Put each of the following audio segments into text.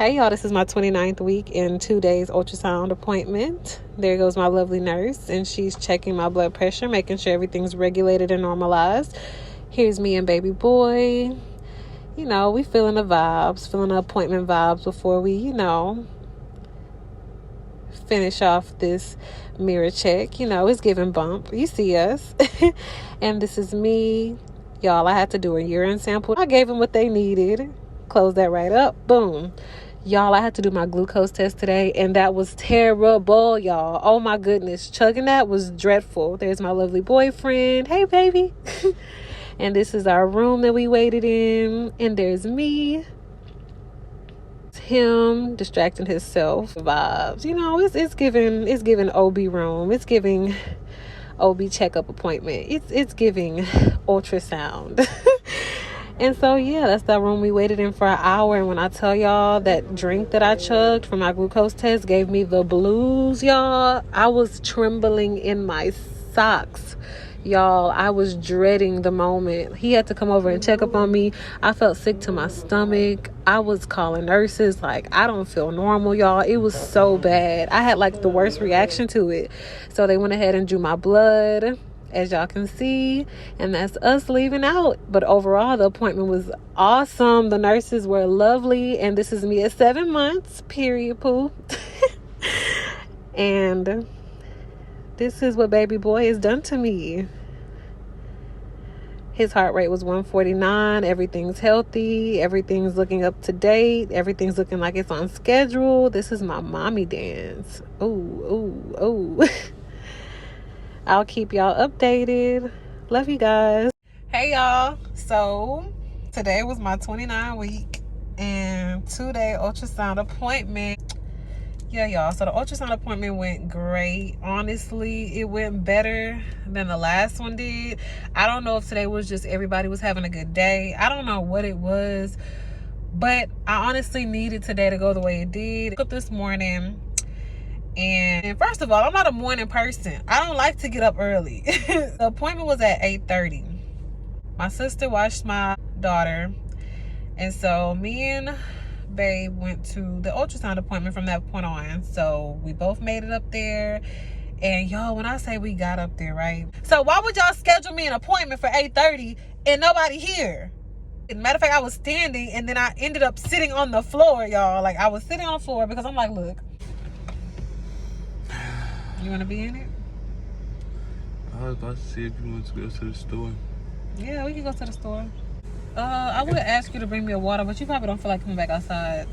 Hey y'all, this is my 29th week in 2 days ultrasound appointment. There goes my lovely nurse, and she's checking my blood pressure, making sure everything's regulated and normalized. Here's me and baby boy. You know, we feeling the vibes, feeling the appointment vibes before we, finish off this mirror check. It's giving bump. You see us. And this is me. Y'all, I had to do a urine sample. I gave them what they needed. Close that right up. Boom. Y'all, I had to do my glucose test today, and that was terrible, y'all. Oh my goodness. Chugging that was dreadful. There's my lovely boyfriend. Hey, baby. And this is our room that we waited in. And there's me. It's him distracting himself. Vibes. It's giving OB room. It's giving OB checkup appointment. It's giving ultrasound. And so, yeah, that's that room we waited in for an hour. And when I tell y'all that drink that I chugged for my glucose test gave me the blues, y'all, I was trembling in my socks. Y'all, I was dreading the moment. He had to come over and check up on me. I felt sick to my stomach. I was calling nurses like, I don't feel normal, y'all. It was so bad. I had like the worst reaction to it. So they went ahead and drew my blood, as y'all can see, and that's us leaving out. But overall, the appointment was awesome. The nurses were lovely, and this is me at 7 months, period, poo. And this is what baby boy has done to me. His heart rate was 149. Everything's healthy. Everything's looking up to date. Everything's looking like it's on schedule. This is my mommy dance. Ooh, ooh, ooh. I'll keep y'all updated. Love you guys. Hey y'all. So today was my 29 week and 2 day ultrasound appointment. Yeah, y'all. So the ultrasound appointment went great. Honestly, it went better than the last one did. I don't know if today was just everybody was having a good day. I don't know what it was, but I honestly needed today to go the way it did. I woke up this morning. And first of all, I'm not a morning person. I don't like to get up early. The appointment was at 8:30. My sister watched my daughter. And so me and babe went to the ultrasound appointment from that point on. So we both made it up there. And y'all, when I say we got up there, right? So why would y'all schedule me an appointment for 8:30 and nobody here? As a matter of fact, I was standing and then I ended up sitting on the floor, y'all. Like, I was sitting on the floor because I'm like, look. You want to be in it? I was about to see if you want to go to the store. Yeah, we can go to the store. I would ask you to bring me a water, but you probably don't feel like coming back outside.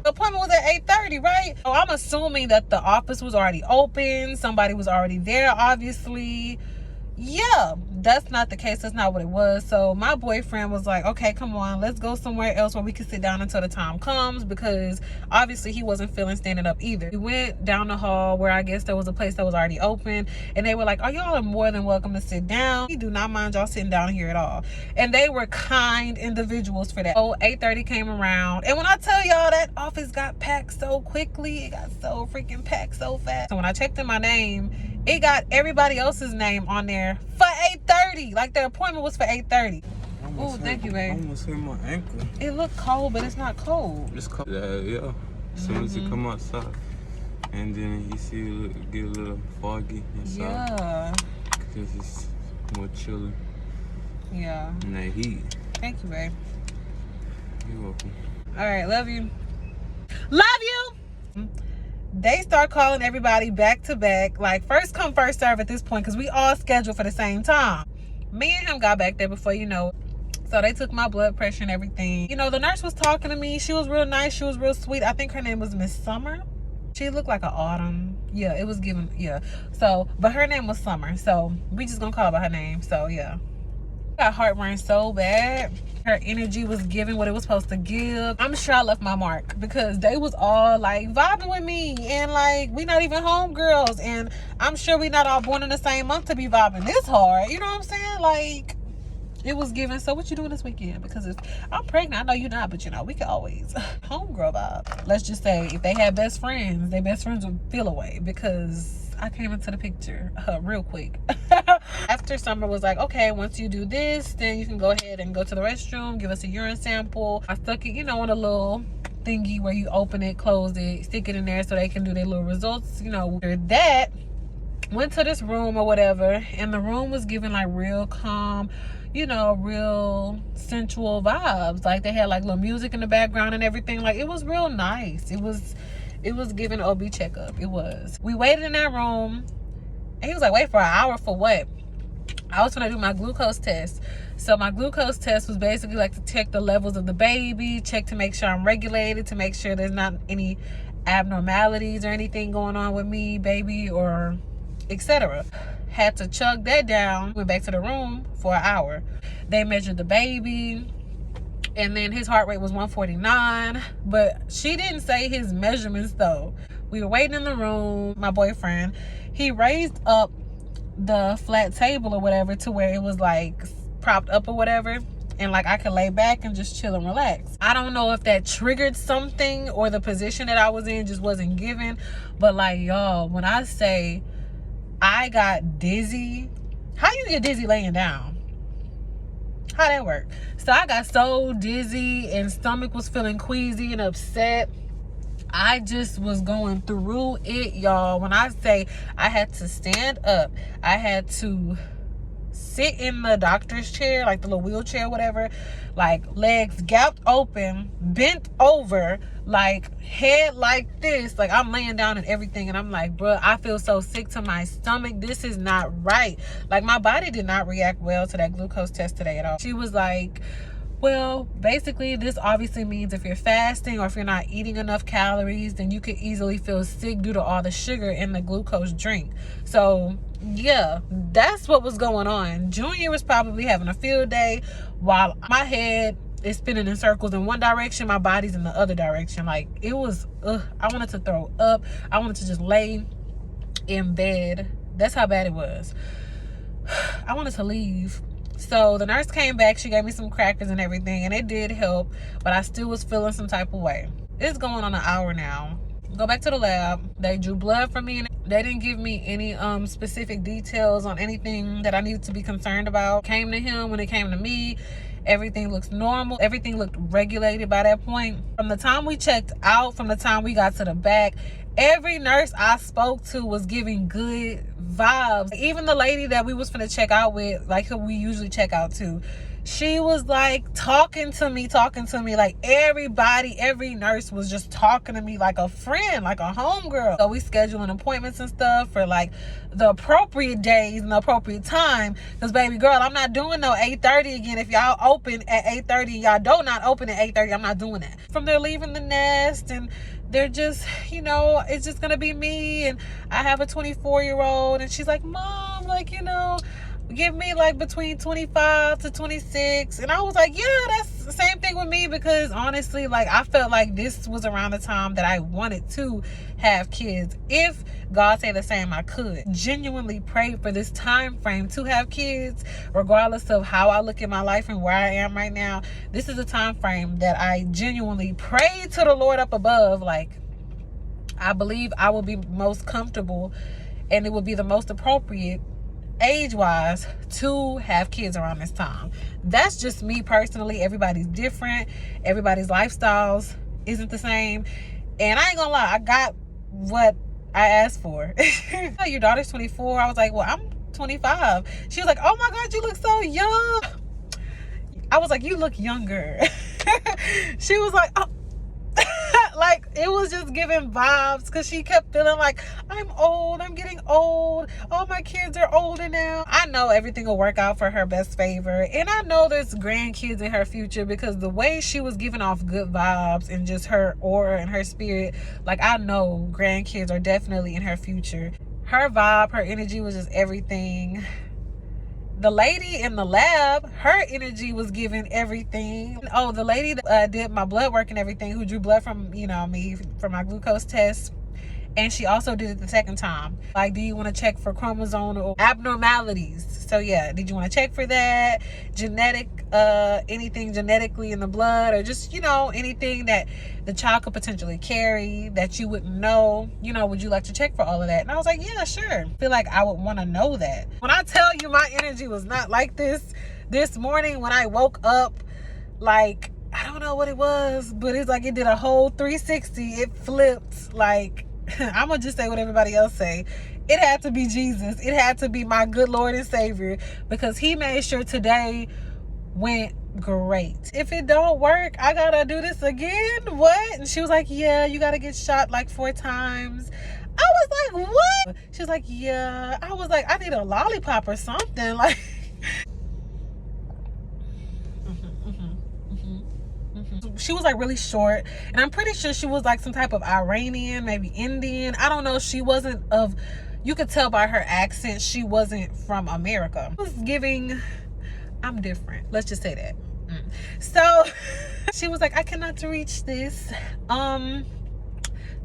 The appointment was at 8:30, right? So I'm assuming that the office was already open. Somebody was already there, obviously. Yeah, that's not the case. That's not what it was. So my boyfriend was like, okay, come on, let's go somewhere else where we can sit down until the time comes, because obviously he wasn't feeling standing up either. We went down the hall where I guess there was a place that was already open, and they were like, oh, y'all are more than welcome to sit down. We do not mind y'all sitting down here at all. And they were kind individuals for that. So 8:30 came around, and when I tell y'all, that office got packed so quickly, it got so freaking packed so fast. So when I checked in my name, it got everybody else's name on there for 8:30. Like, their appointment was for 8:30. Oh, thank you, babe. I almost hurt my ankle. It looked cold, but it's not cold. It's cold. Yeah. As soon as you come outside, and then you see it get a little foggy inside. Yeah. Because it's more chilly. Yeah. And that heat. Thank you, babe. You're welcome. All right, love you. Love you! They start calling everybody back to back, like first come first serve at this point, because we all scheduled for the same time. Me and him got back there before you know it. So they took my blood pressure and everything. The nurse was talking to me. She was real nice. She was real sweet. I think her name was Miss Summer. She looked like an autumn. Yeah, it was given. Yeah. So, but her name was Summer. So we just gonna call her by her name. So yeah. Got heartburn so bad. Her energy was giving what it was supposed to give. I'm sure I left my mark, because they was all like vibing with me, and like, we not even homegirls, and I'm sure we not all born in the same month to be vibing this hard. You know what I'm saying? Like, it was given. So what you doing this weekend? Because if I'm pregnant, I know you're not, but we can always homegirl vibe. Let's just say if they had best friends, their best friends would feel away, because I came into the picture real quick. After Summer was like, okay, once you do this, then you can go ahead and go to the restroom, give us a urine sample. I stuck it, you know, on a little thingy where you open it, close it, stick it in there so they can do their little results, you know. That went to this room or whatever, and the room was giving like real calm, you know, real sensual vibes. Like they had like little music in the background and everything. Like it was real nice. It was giving OB checkup. It was. We waited in that room, and he was like, wait for an hour for what? I was gonna do my glucose test. So my glucose test was basically like to check the levels of the baby, check to make sure I'm regulated, to make sure there's not any abnormalities or anything going on with me, baby, or etc. Had to chug that down. Went back to the room for an hour. They measured the baby, and then his heart rate was 149, but she didn't say his measurements though. We were waiting in the room. My boyfriend, he raised up the flat table or whatever to where it was like propped up or whatever, and like I could lay back and just chill and relax. I don't know if that triggered something or the position that I was in just wasn't given, but like, y'all, when I say I got dizzy, how you get dizzy laying down? How that work? So I got so dizzy and stomach was feeling queasy and upset. I just was going through it, y'all. When I say I had to stand up, I had to sit in the doctor's chair, like the little wheelchair, whatever, like legs gapped open, bent over, like head like this, like I'm laying down and everything, and I'm like, bruh, I feel so sick to my stomach. This is not right. Like my body did not react well to that glucose test today at all. She was like, well, basically this obviously means if you're fasting or if you're not eating enough calories, then you could easily feel sick due to all the sugar in the glucose drink. So yeah, that's what was going on. Junior was probably having a field day while my head is spinning in circles in one direction, my body's in the other direction. Like it was, I wanted to throw up. I wanted to just lay in bed. That's how bad it was. I wanted to leave. So the nurse came back. She gave me some crackers and everything, and it did help, but I still was feeling some type of way. It's going on an hour now. Go back to the lab. They drew blood from me, and they didn't give me any specific details on anything that I needed to be concerned about. Came to him when it came to me. Everything looks normal. Everything looked regulated by that point. From the time we checked out, from the time we got to the back, every nurse I spoke to was giving good vibes. Even the lady that we was finna check out with, like who we usually check out to, she was like talking to me, like everybody, every nurse was just talking to me like a friend, like a homegirl. So we scheduling appointments and stuff for like the appropriate days and the appropriate time, because baby girl, I'm not doing no 8:30 again. If y'all open at 8:30, y'all do not open at 8:30, I'm not doing that. From there leaving the nest, and they're just, you know, it's just gonna be me, and I have a 24-year-old, and she's like, Mom, like, you know, give me like between 25 to 26. And I was like, yeah, that's the same thing with me, because honestly, like I felt like this was around the time that I wanted to have kids. If God say the same, I could genuinely pray for this time frame to have kids, regardless of how I look at my life and where I am right now. This is a time frame that I genuinely pray to the Lord up above. Like I believe I will be most comfortable, and it will be the most appropriate age-wise to have kids around this time. That's just me personally. Everybody's different. Everybody's lifestyles isn't the same, and I ain't gonna lie, I got what I asked for. Your daughter's 24. I was like, well, I'm 25. She was like, oh my God, you look so young. I was like, you look younger. She was like, oh. Like it was just giving vibes, because she kept feeling like, I'm old, I'm getting old, all my kids are older now. I know everything will work out for her best favor, and I know there's grandkids in her future, because the way she was giving off good vibes and just her aura and her spirit, like I know grandkids are definitely in her future. Her vibe, her energy was just everything. The lady in the lab, her energy was giving everything. Oh, the lady that did my blood work and everything, who drew blood from, you know, me for my glucose test, And she also did it the second time. Like, do you want to check for chromosomal abnormalities? So yeah, did you want to check for that? Anything genetically in the blood, or just, anything that the child could potentially carry that you wouldn't know? Would you like to check for all of that? And I was like, yeah, sure. I feel like I would want to know that. When I tell you my energy was not like this morning when I woke up, like, I don't know what it was, but it's like it did a whole 360. It flipped. Like, I'm gonna just say what everybody else say. It had to be Jesus. It had to be my good Lord and Savior, because he made sure today went great. If it don't work, I gotta do this again. What? And she was like, yeah, you gotta get shot like 4 times. I was like, what? She was like, yeah. I was like, I need a lollipop or something. Like, she was like really short, and I'm pretty sure she was like some type of Iranian, maybe Indian. I don't know. She wasn't of, you could tell by her accent she wasn't from America. It was giving, I'm different, let's just say that. So she was like, I cannot reach this,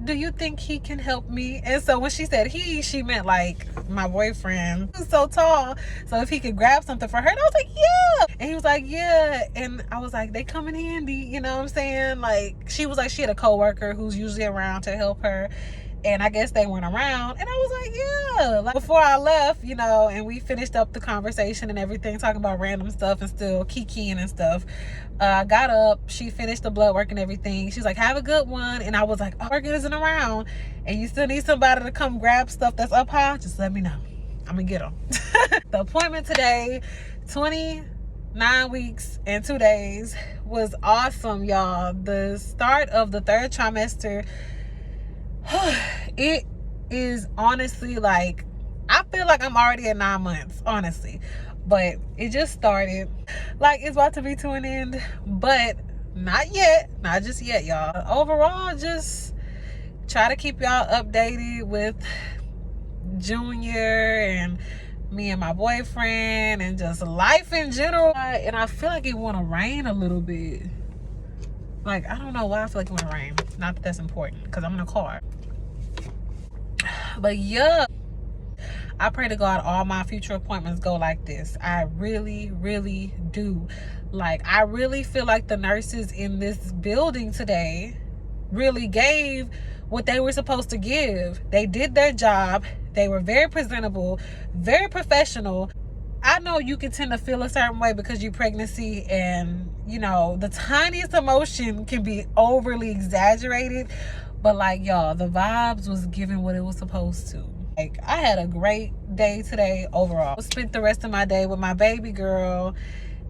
do you think he can help me? And so when she said he, she meant like my boyfriend, who's so tall, so if he could grab something for her. And I was like, yeah. And he was like, yeah. And I was like, they come in handy, you know what I'm saying? Like, she was like, she had a coworker who's usually around to help her, and I guess they weren't around. And I was like, yeah. Like, before I left, and we finished up the conversation and everything, talking about random stuff and still kikiing and stuff. I got up, she finished the blood work and everything. She's like, have a good one. And I was like, Organ isn't around, and you still need somebody to come grab stuff that's up high, just let me know. I'm gonna get them. The appointment today, 29 weeks and 2 days, was awesome, y'all. The start of the 3rd trimester, it is honestly like, I feel like I'm already at 9 months, honestly, but it just started. Like, it's about to be to an end, but not yet, not just yet, y'all. Overall, just try to keep y'all updated with Junior and me and my boyfriend and just life in general. And I feel like it want to rain a little bit. Like, I don't know why I feel like it want to rain. Not that that's important, because I'm in a car. But yeah, I pray to God all my future appointments go like this. I really, really do. Like, I really feel like the nurses in this building today really gave what they were supposed to give. They did their job. They were very presentable, very professional. I know you can tend to feel a certain way because you're pregnancy, and the tiniest emotion can be overly exaggerated, but like, y'all, the vibes was giving what it was supposed to. Like, I had a great day today overall. I spent the rest of my day with my baby girl,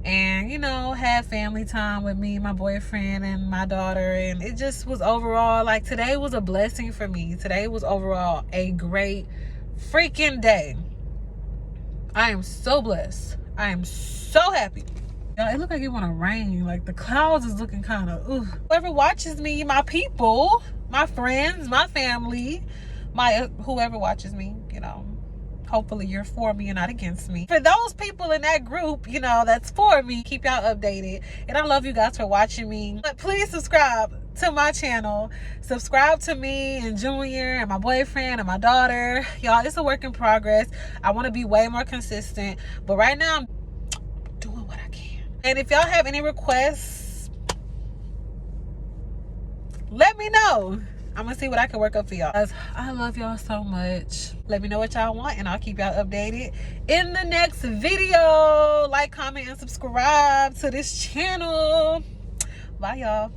and had family time with me, my boyfriend, and my daughter. And it just was overall, like, today was a blessing for me. Today was overall a great freaking day. I am so blessed. I am so happy. It looked like it want to rain. Like, the clouds is looking kind of, whoever watches me, my people, my friends, my family, whoever watches me, hopefully you're for me and not against me. For those people in that group, that's for me, keep y'all updated. And I love you guys for watching me. But please subscribe to my channel. Subscribe to me and Junior and my boyfriend and my daughter. Y'all, it's a work in progress. I want to be way more consistent, but right now I'm doing what I can. And if y'all have any requests, let me know. I'm gonna see what I can work up for y'all. I love y'all so much. Let me know what y'all want, and I'll keep y'all updated in the next video. Like, comment, and subscribe to this channel. Bye, y'all.